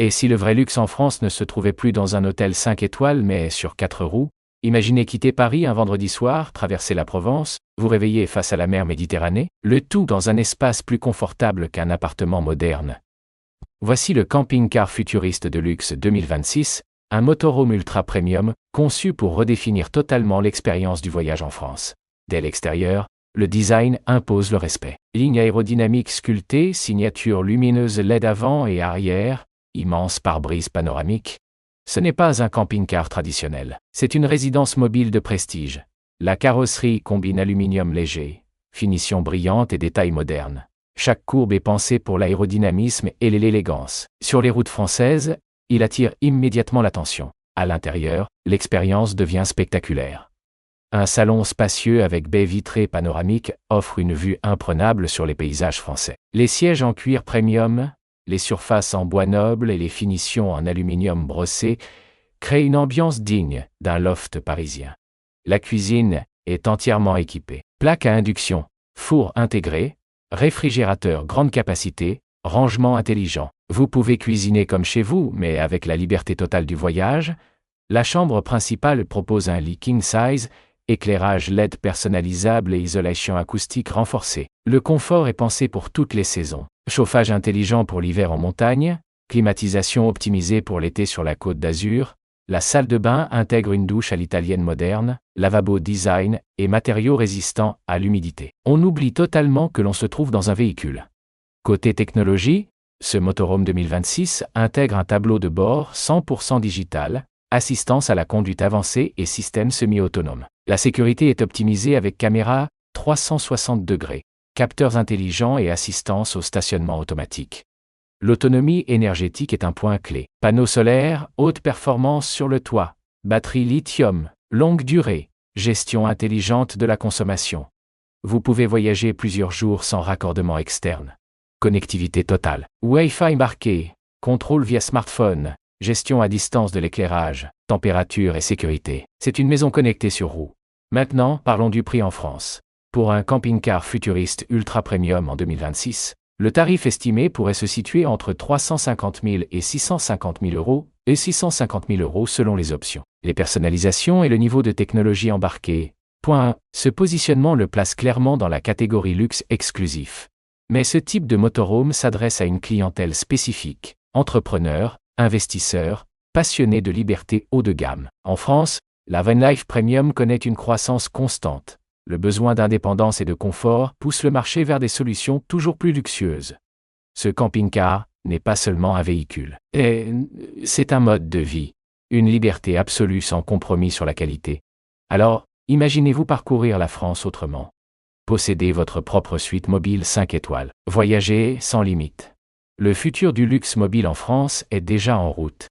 Et si le vrai luxe en France ne se trouvait plus dans un hôtel 5 étoiles mais sur 4 roues? Imaginez quitter Paris un vendredi soir, traverser la Provence, vous réveiller face à la mer Méditerranée, le tout dans un espace plus confortable qu'un appartement moderne. Voici le camping-car futuriste de luxe 2026, un motorhome ultra premium, conçu pour redéfinir totalement l'expérience du voyage en France. Dès l'extérieur, le design impose le respect. Ligne aérodynamique sculptée, signature lumineuse LED avant et arrière, immense pare-brise panoramique. Ce n'est pas un camping-car traditionnel, c'est une résidence mobile de prestige. La carrosserie combine aluminium léger, finition brillante et détails modernes. Chaque courbe est pensée pour l'aérodynamisme et l'élégance. Sur les routes françaises, il attire immédiatement l'attention. À l'intérieur, l'expérience devient spectaculaire. Un salon spacieux avec baies vitrées panoramiques offre une vue imprenable sur les paysages français. Les sièges en cuir premium, les surfaces en bois noble et les finitions en aluminium brossé créent une ambiance digne d'un loft parisien. La cuisine est entièrement équipée. Plaque à induction, four intégré, réfrigérateur grande capacité, rangement intelligent. Vous pouvez cuisiner comme chez vous, mais avec la liberté totale du voyage. La chambre principale propose un lit king size, éclairage LED personnalisable et isolation acoustique renforcée. Le confort est pensé pour toutes les saisons. Chauffage intelligent pour l'hiver en montagne, climatisation optimisée pour l'été sur la Côte d'Azur. La salle de bain intègre une douche à l'italienne moderne, lavabo design et matériaux résistants à l'humidité. On oublie totalement que l'on se trouve dans un véhicule. Côté technologie, ce motorhome 2026 intègre un tableau de bord 100% digital, assistance à la conduite avancée et système semi-autonome. La sécurité est optimisée avec caméra 360 degrés, capteurs intelligents et assistance au stationnement automatique. L'autonomie énergétique est un point clé. Panneaux solaires, haute performance sur le toit, batterie lithium, longue durée, gestion intelligente de la consommation. Vous pouvez voyager plusieurs jours sans raccordement externe. Connectivité totale. Wi-Fi marqué, contrôle via smartphone, gestion à distance de l'éclairage, température et sécurité. C'est une maison connectée sur roues. Maintenant, parlons du prix en France. Pour un camping-car futuriste ultra premium en 2026, le tarif estimé pourrait se situer entre 350 000 et 650 000 euros, et 650 000 euros selon les options. Les personnalisations et le niveau de technologie embarquée. Point 1. Ce positionnement le place clairement dans la catégorie luxe exclusif. Mais ce type de motorhome s'adresse à une clientèle spécifique, entrepreneurs, investisseurs, passionnés de liberté haut de gamme. En France, la van life premium connaît une croissance constante. Le besoin d'indépendance et de confort pousse le marché vers des solutions toujours plus luxueuses. Ce camping-car n'est pas seulement un véhicule. C'est un mode de vie. Une liberté absolue sans compromis sur la qualité. Alors, imaginez-vous parcourir la France autrement. Possédez votre propre suite mobile 5 étoiles. Voyager sans limite. Le futur du luxe mobile en France est déjà en route.